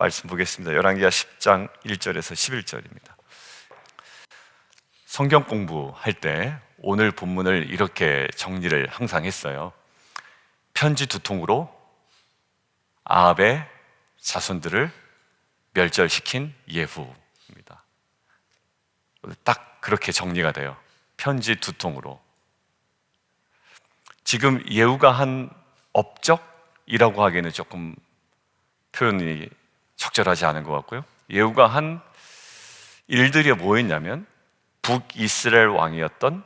말씀 보겠습니다. 열왕기하 10장 1절에서 11절입니다. 성경 공부할 때 오늘 본문을 이렇게 정리를 항상 했어요. 편지 두 통으로 아합의 자손들을 멸절시킨 예후입니다. 딱 그렇게 정리가 돼요. 편지 두 통으로. 지금 예후가 한 업적이라고 하기에는 조금 표현이 적절하지 않은 것 같고요. 예후가 한 일들이 뭐였냐면 북이스라엘 왕이었던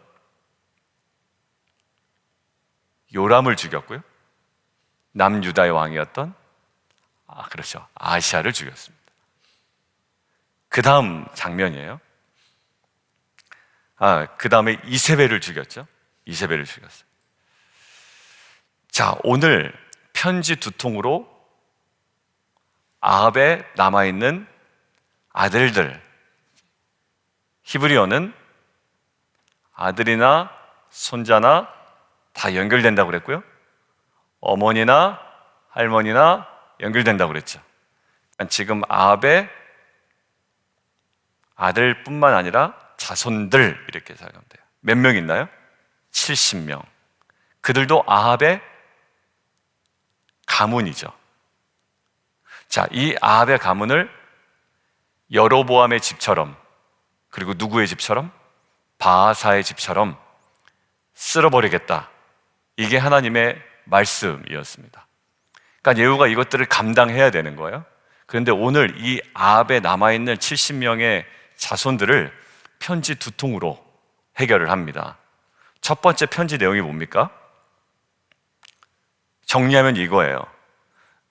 요람을 죽였고요. 남유다의 왕이었던 아시아를 죽였습니다. 그 다음 장면이에요. 그 다음에 이세벨을 죽였죠. 이세벨을 죽였어요. 자, 오늘 편지 두 통으로 아합에 남아있는 아들들, 히브리어는 아들이나 손자나 다 연결된다고 그랬고요. 어머니나 할머니나 연결된다고 그랬죠. 그러니까 지금 아합의 아들뿐만 아니라 자손들 이렇게 생각하면 돼요. 몇 명 있나요? 70명. 그들도 아합의 가문이죠. 자, 이 아합의 가문을 여로보암의 집처럼, 그리고 누구의 집처럼? 바하사의 집처럼 쓸어버리겠다. 이게 하나님의 말씀이었습니다. 그러니까 예후가 이것들을 감당해야 되는 거예요. 그런데 오늘 이 아합에 남아있는 70명의 자손들을 편지 두 통으로 해결을 합니다. 첫 번째 편지 내용이 뭡니까? 정리하면 이거예요.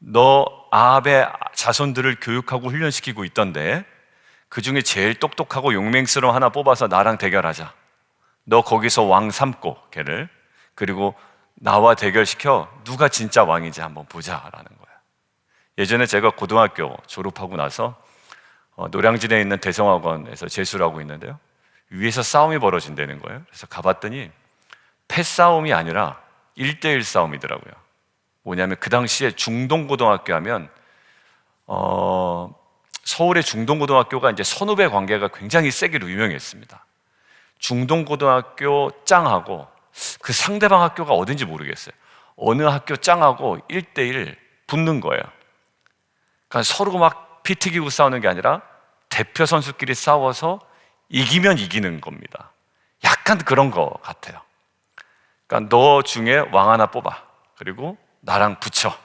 너 아합의 자손들을 교육하고 훈련시키고 있던데 그 중에 제일 똑똑하고 용맹스러운 하나 뽑아서 나랑 대결하자. 너 거기서 왕 삼고 걔를, 그리고 나와 대결시켜 누가 진짜 왕인지 한번 보자라는 거예요. 예전에 제가 고등학교 졸업하고 나서 노량진에 있는 대성학원에서 재수를 하고 있는데요, 위에서 싸움이 벌어진다는 거예요. 그래서 가봤더니 패싸움이 아니라 1대1 싸움이더라고요. 뭐냐면 그 당시에 중동고등학교 하면 서울의 중동고등학교가 이제 선후배 관계가 굉장히 세기로 유명했습니다. 중동고등학교 짱하고 그 상대방 학교가 어딘지 모르겠어요. 어느 학교 짱하고 1대1 붙는 거예요. 그러니까 서로 막 피 튀기고 싸우는 게 아니라 대표 선수끼리 싸워서 이기면 이기는 겁니다. 약간 그런 거 같아요. 그러니까 너 중에 왕 하나 뽑아. 그리고 나랑 붙여.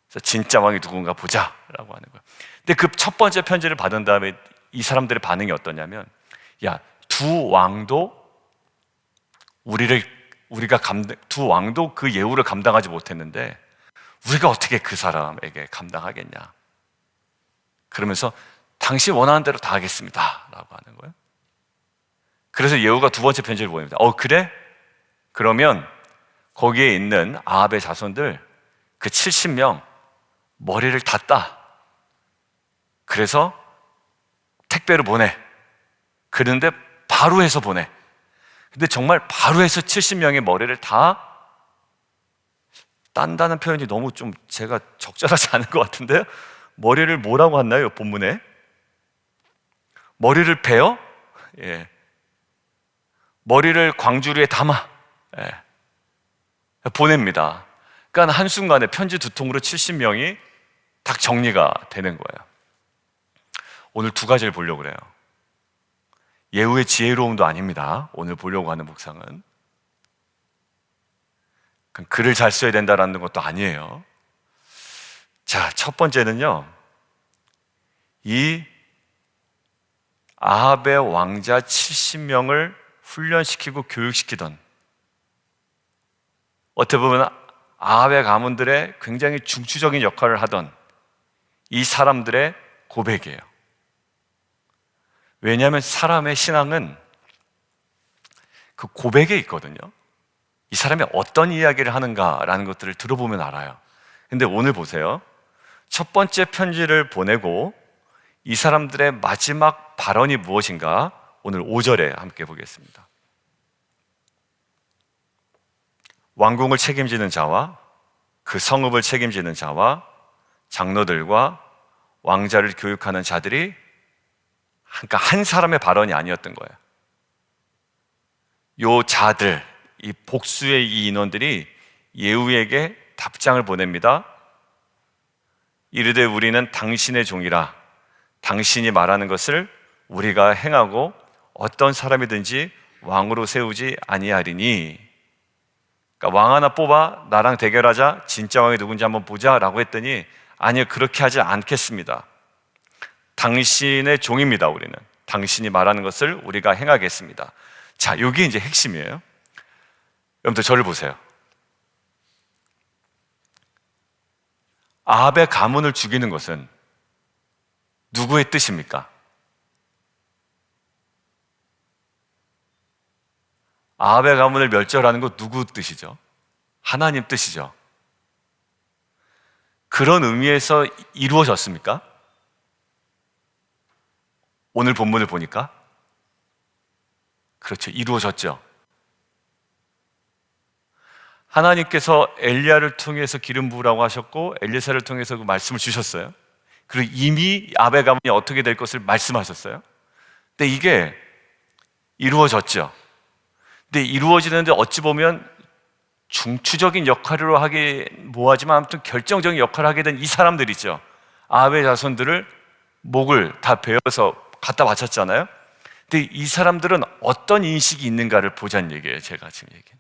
그래서 진짜 왕이 누군가 보자라고 하는 거예요. 근데 그 첫 번째 편지를 받은 다음에 이 사람들의 반응이 어떠냐면, 야, 두 왕도 두 왕도 그 예후를 감당하지 못했는데 우리가 어떻게 그 사람에게 감당하겠냐. 그러면서 당신 원하는 대로 다 하겠습니다 라고 하는 거예요. 그래서 예후가 두 번째 편지를 보냅니다. 그래? 그러면 거기에 있는 아합의 자손들 그 70명 머리를 다 따. 그래서 택배로 보내. 그런데 바로 해서 보내. 근데 정말 바로 해서 70명의 머리를 다 딴다는 표현이 너무 좀 제가 적절하지 않은 것 같은데요. 머리를 뭐라고 했나요? 본문에 머리를 베어? 예. 머리를 광주리에 담아. 예. 보냅니다. 그러니까 한순간에 편지 두 통으로 70명이 딱 정리가 되는 거예요. 오늘 두 가지를 보려고 그래요. 예후의 지혜로움도 아닙니다. 오늘 보려고 하는 묵상은 글을 잘 써야 된다는 것도 아니에요. 자, 첫 번째는요, 이 아합의 왕자 70명을 훈련시키고 교육시키던, 어떻게 보면 아합의 가문들의 굉장히 중추적인 역할을 하던 이 사람들의 고백이에요. 왜냐하면 사람의 신앙은 그 고백에 있거든요. 이 사람이 어떤 이야기를 하는가라는 것들을 들어보면 알아요. 근데 오늘 보세요. 첫 번째 편지를 보내고 이 사람들의 마지막 발언이 무엇인가? 오늘 5절에 함께 보겠습니다. 왕궁을 책임지는 자와 그 성읍을 책임지는 자와 장로들과 왕자를 교육하는 자들이, 그러니까 한 사람의 발언이 아니었던 거예요. 요 자들, 이 복수의 이 인원들이 예후에게 답장을 보냅니다. 이르되 우리는 당신의 종이라 당신이 말하는 것을 우리가 행하고 어떤 사람이든지 왕으로 세우지 아니하리니. 그러니까 왕 하나 뽑아 나랑 대결하자, 진짜 왕이 누군지 한번 보자 라고 했더니 아니요, 그렇게 하지 않겠습니다. 당신의 종입니다. 우리는 당신이 말하는 것을 우리가 행하겠습니다. 자, 여기 이제 핵심이에요. 여러분들 저를 보세요. 아합의 가문을 죽이는 것은 누구의 뜻입니까? 아합의 가문을 멸절하는 것 누구 뜻이죠? 하나님 뜻이죠. 그런 의미에서 이루어졌습니까? 오늘 본문을 보니까 그렇죠, 이루어졌죠. 하나님께서 엘리야를 통해서 기름 부으라고 하셨고 엘리사를 통해서 그 말씀을 주셨어요. 그리고 이미 아합의 가문이 어떻게 될 것을 말씀하셨어요. 근데 이게 이루어졌죠. 근데 이루어지는데 어찌 보면 중추적인 역할로 하게 뭐하지만 아무튼 결정적인 역할을 하게 된 이 사람들이죠. 아합의 자손들을 목을 다 베어서 갖다 바쳤잖아요. 근데 이 사람들은 어떤 인식이 있는가를 보자는 얘기예요. 제가 지금 얘기는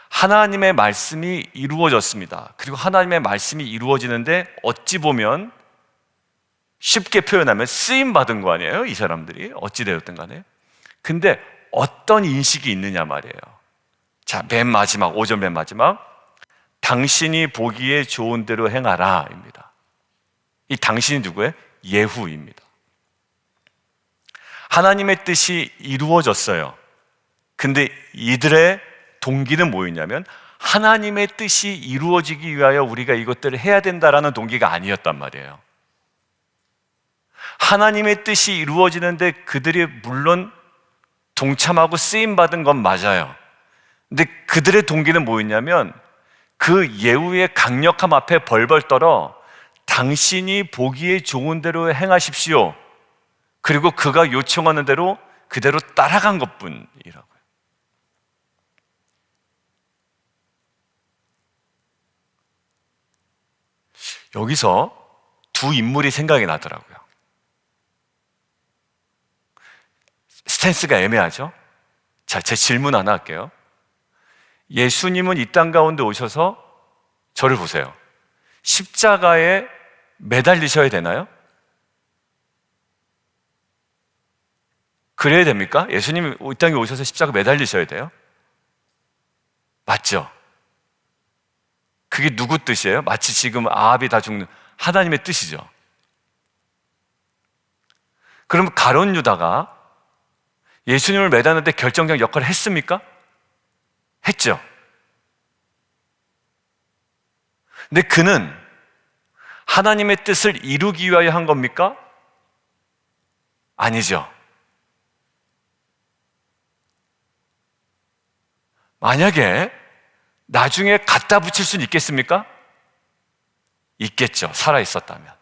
하나님의 말씀이 이루어졌습니다. 그리고 하나님의 말씀이 이루어지는데 어찌 보면 쉽게 표현하면 쓰임 받은 거 아니에요? 이 사람들이 어찌 되었든 간에. 근데 어떤 인식이 있느냐 말이에요. 자, 맨 마지막 5절 맨 마지막, 당신이 보기에 좋은 대로 행하라 입니다. 이 당신이 누구예요? 예후입니다. 하나님의 뜻이 이루어졌어요. 근데 이들의 동기는 뭐였냐면 하나님의 뜻이 이루어지기 위하여 우리가 이것들을 해야 된다라는 동기가 아니었단 말이에요. 하나님의 뜻이 이루어지는데 그들이 물론 동참하고 쓰임받은 건 맞아요. 근데 그들의 동기는 뭐였냐면 그 예후의 강력함 앞에 벌벌 떨어 당신이 보기에 좋은 대로 행하십시오. 그리고 그가 요청하는 대로 그대로 따라간 것뿐이라고요. 여기서 두 인물이 생각이 나더라고요. 스탠스가 애매하죠? 자, 제 질문 하나 할게요. 예수님은 이 땅 가운데 오셔서 저를 보세요. 십자가에 매달리셔야 되나요? 그래야 됩니까? 예수님이 이 땅에 오셔서 십자가 매달리셔야 돼요? 맞죠? 그게 누구 뜻이에요? 마치 지금 아합이 다 죽는 하나님의 뜻이죠. 그럼 가룟 유다가 예수님을 매다는데 결정적 역할을 했습니까? 했죠. 근데 그는 하나님의 뜻을 이루기 위하여 한 겁니까? 아니죠. 만약에 나중에 갖다 붙일 수는 있겠습니까? 있겠죠. 살아 있었다면.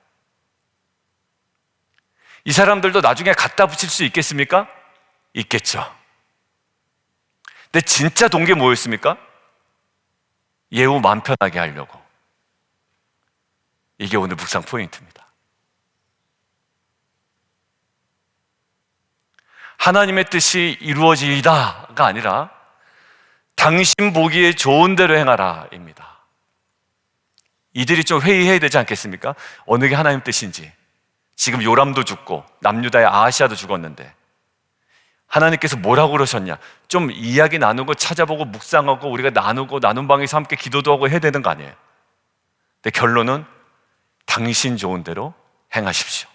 이 사람들도 나중에 갖다 붙일 수 있겠습니까? 있겠죠. 근데 진짜 동기 뭐였습니까? 예후 마음 편하게 하려고. 이게 오늘 묵상 포인트입니다. 하나님의 뜻이 이루어지이다가 아니라 당신 보기에 좋은 대로 행하라 입니다. 이들이 좀 회의해야 되지 않겠습니까? 어느 게 하나님 뜻인지. 지금 요람도 죽고 남유다의 아하시아도 죽었는데 하나님께서 뭐라고 그러셨냐? 좀 이야기 나누고 찾아보고 묵상하고 우리가 나누고 나눈 방에서 함께 기도도 하고 해야 되는 거 아니에요? 근데 결론은 당신 좋은 대로 행하십시오.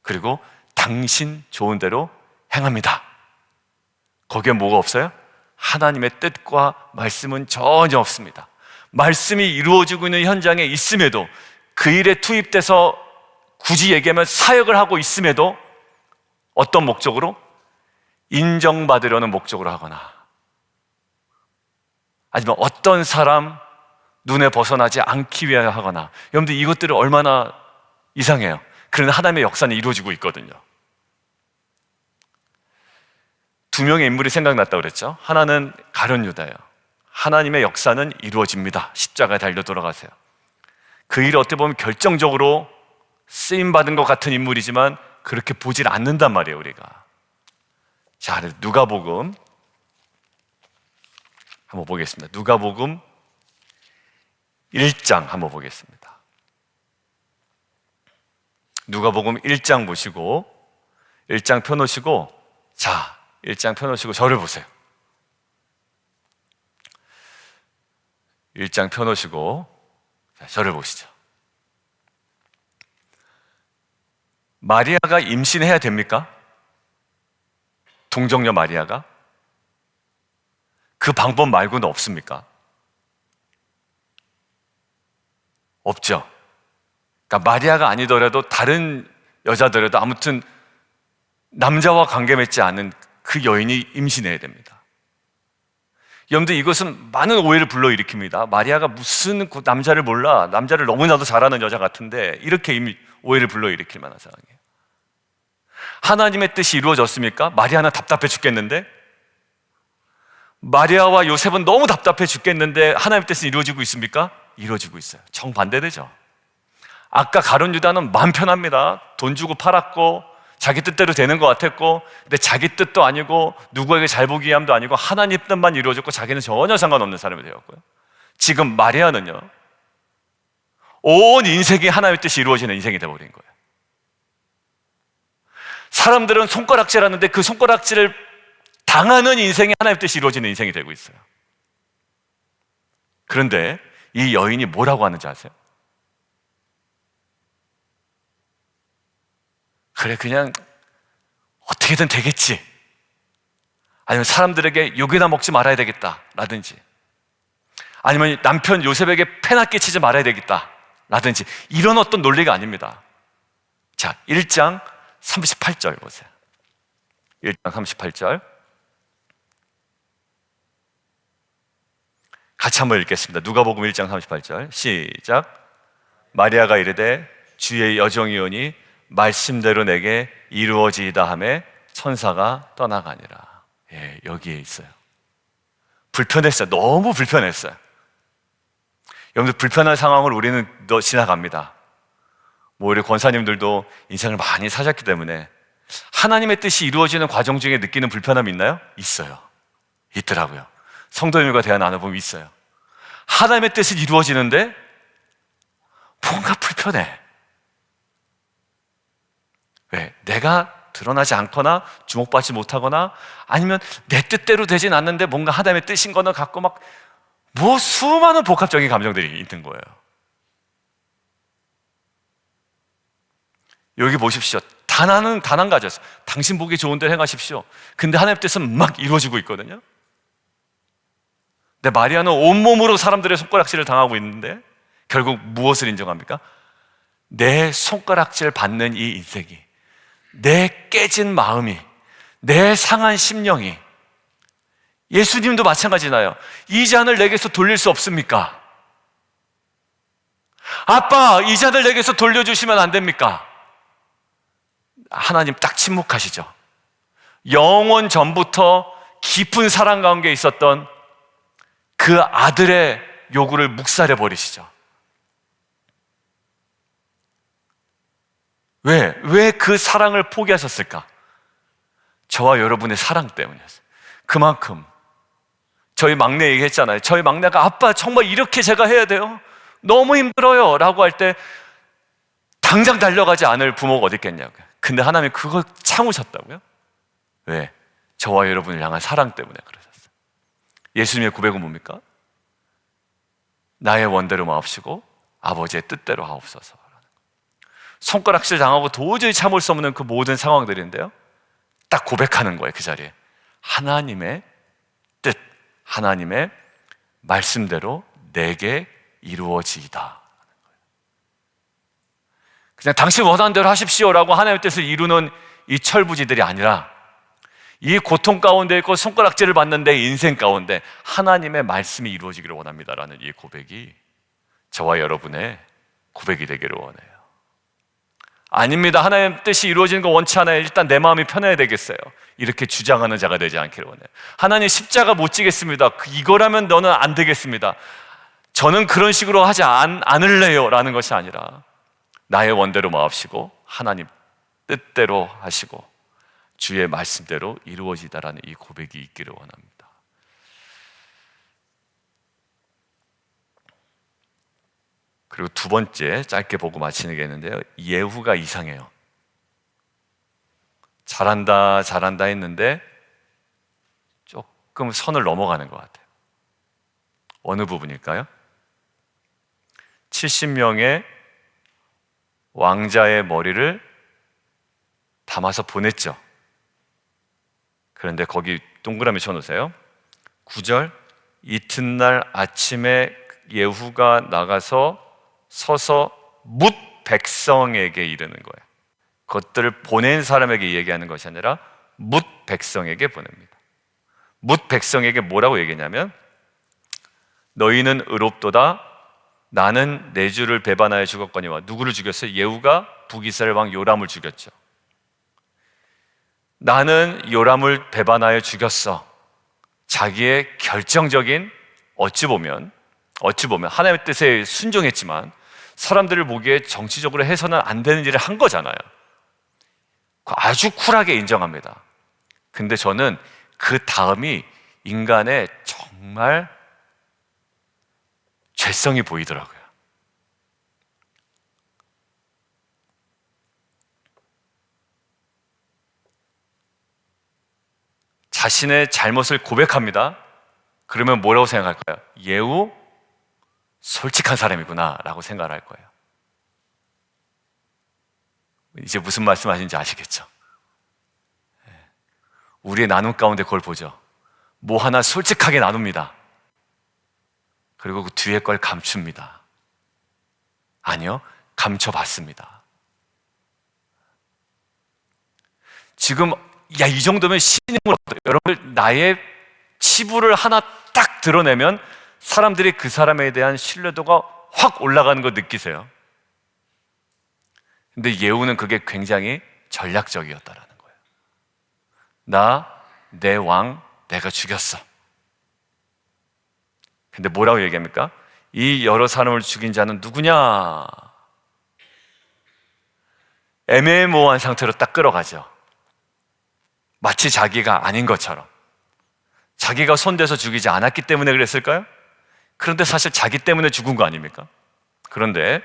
그리고 당신 좋은 대로 행합니다. 거기에 뭐가 없어요? 하나님의 뜻과 말씀은 전혀 없습니다. 말씀이 이루어지고 있는 현장에 있음에도 그 일에 투입돼서 굳이 얘기하면 사역을 하고 있음에도 어떤 목적으로? 인정받으려는 목적으로 하거나 아니면 어떤 사람 눈에 벗어나지 않기 위하여 하거나. 여러분들 이것들을 얼마나 이상해요. 그러나 하나님의 역사는 이루어지고 있거든요. 두 명의 인물이 생각났다고 그랬죠. 하나는 가룟 유다예요. 하나님의 역사는 이루어집니다. 십자가에 달려 돌아가세요. 그 일을 어떻게 보면 결정적으로 쓰임받은 것 같은 인물이지만 그렇게 보질 않는단 말이에요, 우리가. 자, 누가복음 한번 보겠습니다. 누가복음 1장 한번 보겠습니다. 누가복음 1장 보시고 1장 펴놓으시고, 자, 1장 펴놓으시고 저를 보세요. 1장 펴놓으시고 저를 보시죠. 마리아가 임신해야 됩니까? 동정녀 마리아가? 그 방법 말고는 없습니까? 없죠. 그러니까 마리아가 아니더라도 다른 여자더라도 아무튼 남자와 관계 맺지 않은 그 여인이 임신해야 됩니다. 여러분들, 이것은 많은 오해를 불러일으킵니다. 마리아가 무슨 남자를 몰라, 남자를 너무나도 잘하는 여자 같은데, 이렇게 이미 오해를 불러일으킬 만한 상황이에요. 하나님의 뜻이 이루어졌습니까? 마리아는 답답해 죽겠는데, 마리아와 요셉은 너무 답답해 죽겠는데 하나님의 뜻은 이루어지고 있습니까? 이루어지고 있어요. 정반대되죠. 아까 가룟 유다는 마음 편합니다. 돈 주고 팔았고 자기 뜻대로 되는 것 같았고, 근데 자기 뜻도 아니고 누구에게 잘 보기 위함도 아니고 하나님 뜻만 이루어졌고 자기는 전혀 상관없는 사람이 되었고요. 지금 마리아는요, 온 인생이 하나님의 뜻이 이루어지는 인생이 되어버린 거예요. 사람들은 손가락질 하는데 그 손가락질을 당하는 인생이 하나님의 뜻이 이루어지는 인생이 되고 있어요. 그런데 이 여인이 뭐라고 하는지 아세요? 그래, 그냥 어떻게든 되겠지, 아니면 사람들에게 욕이나 먹지 말아야 되겠다 라든지, 아니면 남편 요셉에게 패나 끼치지 말아야 되겠다 라든지, 이런 어떤 논리가 아닙니다. 자, 1장 38절 보세요. 1장 38절 같이 한번 읽겠습니다. 누가복음 1장 38절 시작. 마리아가 이르되 주의 여종이오니 말씀대로 내게 이루어지이다 하매 천사가 떠나가니라. 예, 여기에 있어요. 불편했어요. 너무 불편했어요. 여러분들, 불편한 상황을 우리는 지나갑니다. 우리 권사님들도 인생을 많이 사셨기 때문에 하나님의 뜻이 이루어지는 과정 중에 느끼는 불편함이 있나요? 있어요. 있더라고요. 성도님과 대화 나눠보면 있어요. 하나님의 뜻이 이루어지는데 뭔가 불편해. 왜? 내가 드러나지 않거나 주목받지 못하거나, 아니면 내 뜻대로 되진 않는데 뭔가 하나님의 뜻인 거는 갖고 막 수많은 복합적인 감정들이 있는 거예요. 여기 보십시오. 단 한 가지였어요. 당신 보기 좋은 대로 행하십시오. 근데 하나님의 뜻은 막 이루어지고 있거든요. 근데 마리아는 온몸으로 사람들의 손가락질을 당하고 있는데 결국 무엇을 인정합니까? 내 손가락질 받는 이 인생이, 내 깨진 마음이, 내 상한 심령이, 예수님도 마찬가지나요. 이 잔을 내게서 돌릴 수 없습니까? 아빠, 이 잔을 내게서 돌려주시면 안 됩니까? 하나님 딱 침묵하시죠. 영원 전부터 깊은 사랑 가운데 있었던 그 아들의 요구를 묵살해 버리시죠. 왜 그 사랑을 포기하셨을까? 저와 여러분의 사랑 때문이었어요. 그만큼 저희 막내 얘기했잖아요. 저희 막내가 아빠 정말 이렇게 제가 해야 돼요? 너무 힘들어요 라고 할 때 당장 달려가지 않을 부모가 어디 있겠냐고요. 근데 하나님이 그걸 참으셨다고요? 왜? 저와 여러분을 향한 사랑 때문에 그러셨어요. 예수님의 고백은 뭡니까? 나의 원대로 마옵시고 아버지의 뜻대로 하옵소서. 손가락질 당하고 도저히 참을 수 없는 그 모든 상황들인데요, 딱 고백하는 거예요. 그 자리에 하나님의 뜻, 하나님의 말씀대로 내게 이루어지이다. 그냥 당신 원하는 대로 하십시오라고 하나님의 뜻을 이루는 이 철부지들이 아니라, 이 고통 가운데 있고 손가락질을 받는 내 인생 가운데 하나님의 말씀이 이루어지기를 원합니다라는 이 고백이 저와 여러분의 고백이 되기를 원해요. 아닙니다. 하나님의 뜻이 이루어지는 거 원치 않아요. 일단 내 마음이 편해야 되겠어요. 이렇게 주장하는 자가 되지 않기를 원해요. 하나님 십자가 못 지겠습니다. 이거라면 너는 안 되겠습니다. 저는 그런 식으로 하지 않을래요 라는 것이 아니라 나의 원대로 마옵시고 하나님 뜻대로 하시고 주의 말씀대로 이루어지다라는 이 고백이 있기를 원합니다. 그리고 두 번째 짧게 보고 마치는 게 있는데요. 예후가 이상해요. 잘한다 잘한다 했는데 조금 선을 넘어가는 것 같아요. 어느 부분일까요? 70명의 왕자의 머리를 담아서 보냈죠. 그런데 거기 동그라미 쳐놓으세요. 9절, 이튿날 아침에 예후가 나가서 서서 뭇 백성에게 이르는 거예요. 그것들을 보낸 사람에게 얘기하는 것이 아니라 뭇 백성에게 보냅니다. 뭇 백성에게 뭐라고 얘기했냐면 너희는 의롭도다. 나는 내 주를 배반하여 죽었거니와. 누구를 죽였어요? 예후가 북이스라엘 왕 요람을 죽였죠. 나는 요람을 배반하여 죽였어. 자기의 결정적인 어찌 보면 하나님의 뜻에 순종했지만 사람들을 보기에 정치적으로 해서는 안 되는 일을 한 거잖아요. 아주 쿨하게 인정합니다. 근데 저는 그 다음이 인간의 정말 죄성이 보이더라고요. 자신의 잘못을 고백합니다. 그러면 뭐라고 생각할까요? 예후 솔직한 사람이구나 라고 생각을 할 거예요. 이제 무슨 말씀 하시는지 아시겠죠? 우리의 나눔 가운데 그걸 보죠. 뭐 하나 솔직하게 나눕니다. 그리고 그 뒤에 걸 감춥니다. 아니요, 감춰봤습니다. 지금 이 정도면 신임을 얻어요. 여러분, 나의 치부를 하나 딱 드러내면 사람들이 그 사람에 대한 신뢰도가 확 올라가는 거 느끼세요? 근데 예후는 그게 굉장히 전략적이었다라는 거예요. 내 왕, 내가 죽였어. 근데 뭐라고 얘기합니까? 이 여러 사람을 죽인 자는 누구냐? 애매모호한 상태로 딱 끌어가죠. 마치 자기가 아닌 것처럼. 자기가 손대서 죽이지 않았기 때문에 그랬을까요? 그런데 사실 자기 때문에 죽은 거 아닙니까? 그런데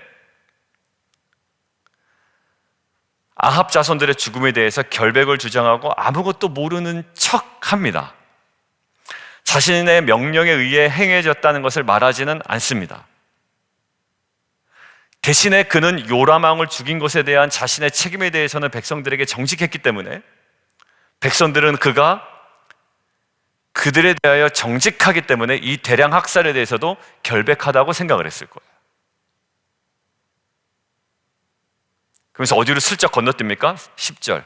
아합 자손들의 죽음에 대해서 결백을 주장하고 아무것도 모르는 척합니다. 자신의 명령에 의해 행해졌다는 것을 말하지는 않습니다. 대신에 그는 요람 왕을 죽인 것에 대한 자신의 책임에 대해서는 백성들에게 정직했기 때문에 백성들은 그가 그들에 대하여 정직하기 때문에 이 대량 학살에 대해서도 결백하다고 생각을 했을 거예요. 그러면서 어디로 슬쩍 건너뜁니까? 10절,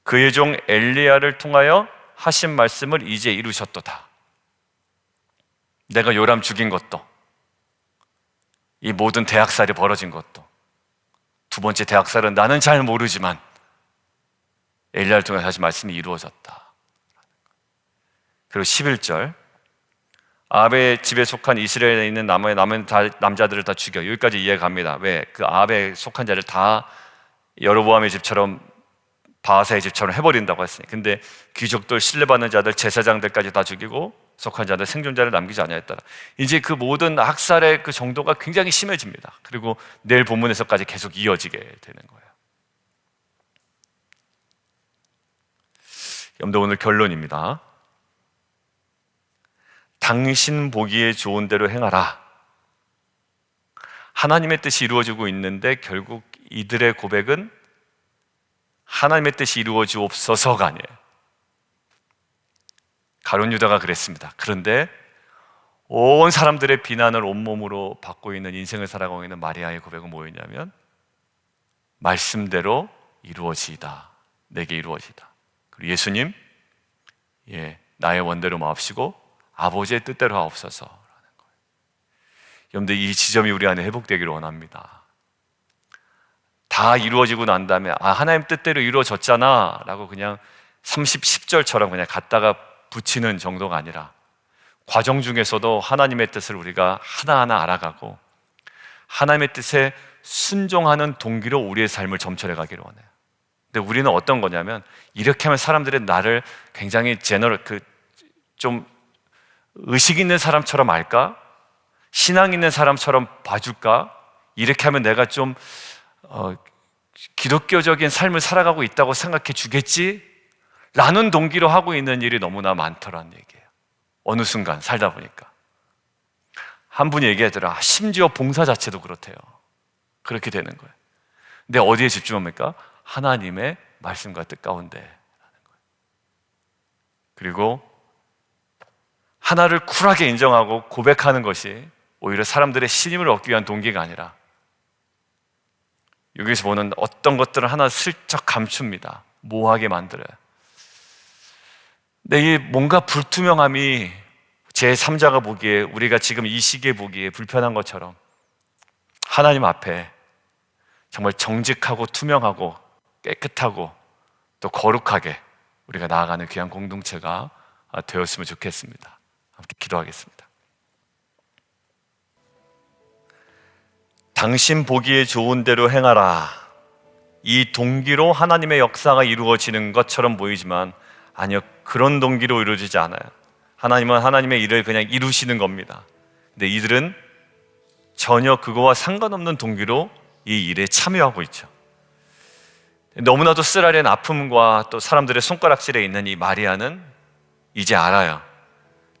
그의 종 엘리야를 통하여 하신 말씀을 이제 이루셨도다. 내가 요람 죽인 것도, 이 모든 대학살이 벌어진 것도, 두 번째 대학살은 나는 잘 모르지만 엘리야를 통해서 하신 말씀이 이루어졌다. 그리고 11절, 아합의 집에 속한 이스라엘에 있는 남은 남자들을 다 죽여. 여기까지 이해가 갑니다. 왜? 그 아합에 속한 자를 다 여로보암의 집처럼 바하사의 집처럼 해버린다고 했으니. 근데 귀족들, 신뢰받는 자들, 제사장들까지 다 죽이고 속한 자들, 생존자를 남기지 아니하였더라. 이제 그 모든 학살의 그 정도가 굉장히 심해집니다. 그리고 내일 본문에서까지 계속 이어지게 되는 거예요. 여러분들, 오늘 결론입니다. 당신 보기에 좋은 대로 행하라. 하나님의 뜻이 이루어지고 있는데 결국 이들의 고백은 하나님의 뜻이 이루어지옵소서가 아니에요. 가룟 유다가 그랬습니다. 그런데 온 사람들의 비난을 온몸으로 받고 있는, 인생을 살아가고 있는 마리아의 고백은 뭐였냐면 말씀대로 이루어지이다. 내게 이루어지이다. 그리고 예수님, 나의 원대로 마옵시고 아버지의 뜻대로 하옵소서라는 거예요. 여러분들, 이 지점이 우리 안에 회복되기를 원합니다. 다 이루어지고 난 다음에 하나님 뜻대로 이루어졌잖아 라고 그냥 10절처럼 그냥 갖다가 붙이는 정도가 아니라 과정 중에서도 하나님의 뜻을 우리가 하나하나 알아가고 하나님의 뜻에 순종하는 동기로 우리의 삶을 점철해 가기를 원해요. 근데 우리는 어떤 거냐면 이렇게 하면 사람들이 나를 굉장히 좀 의식 있는 사람처럼 알까? 신앙 있는 사람처럼 봐줄까? 이렇게 하면 내가 좀 기독교적인 삶을 살아가고 있다고 생각해 주겠지? 라는 동기로 하고 있는 일이 너무나 많더라는 얘기예요. 어느 순간 살다 보니까 한 분이 얘기하더라. 심지어 봉사 자체도 그렇대요. 그렇게 되는 거예요. 근데 어디에 집중합니까? 하나님의 말씀과 뜻 가운데 라는 거예요. 그리고 하나를 쿨하게 인정하고 고백하는 것이 오히려 사람들의 신임을 얻기 위한 동기가 아니라 여기서 보는 어떤 것들을 하나 슬쩍 감춥니다. 모호하게 만들어요. 근데 이 뭔가 불투명함이 제3자가 보기에, 우리가 지금 이 시기에 보기에 불편한 것처럼 하나님 앞에 정말 정직하고 투명하고 깨끗하고 또 거룩하게 우리가 나아가는 귀한 공동체가 되었으면 좋겠습니다. 함께 기도하겠습니다. 당신 보기에 좋은 대로 행하라. 이 동기로 하나님의 역사가 이루어지는 것처럼 보이지만 아니요, 그런 동기로 이루어지지 않아요. 하나님은 하나님의 일을 그냥 이루시는 겁니다. 근데 이들은 전혀 그거와 상관없는 동기로 이 일에 참여하고 있죠. 너무나도 쓰라린 아픔과 또 사람들의 손가락질에 있는 이 마리아는 이제 알아요.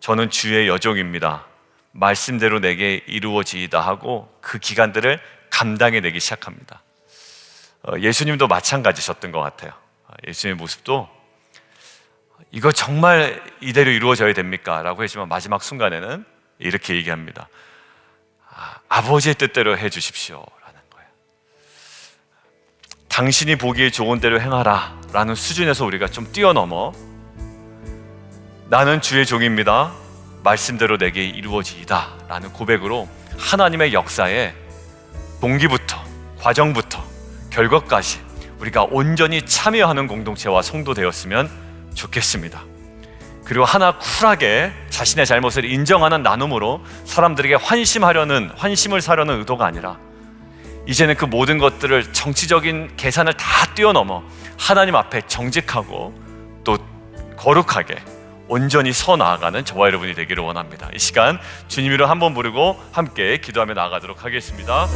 저는 주의 여종입니다. 말씀대로 내게 이루어지이다 하고 그 기간들을 감당해내기 시작합니다. 예수님도 마찬가지셨던 것 같아요. 예수님의 모습도 이거 정말 이대로 이루어져야 됩니까? 라고 했지만 마지막 순간에는 이렇게 얘기합니다. 아버지의 뜻대로 해주십시오 라는 거예요. 당신이 보기에 좋은 대로 행하라 라는 수준에서 우리가 좀 뛰어넘어 나는 주의 종입니다. 말씀대로 내게 이루어지이다 라는 고백으로 하나님의 역사에 동기부터 과정부터 결과까지 우리가 온전히 참여하는 공동체와 성도 되었으면 좋겠습니다. 그리고 하나 쿨하게 자신의 잘못을 인정하는 나눔으로 사람들에게 환심을 사려는 의도가 아니라 이제는 그 모든 것들을 정치적인 계산을 다 뛰어넘어 하나님 앞에 정직하고 또 거룩하게 온전히 서 나아가는 저와 여러분이 되기를 원합니다. 이 시간 주님 이름 한번 부르고 함께 기도하며 나아가도록 하겠습니다.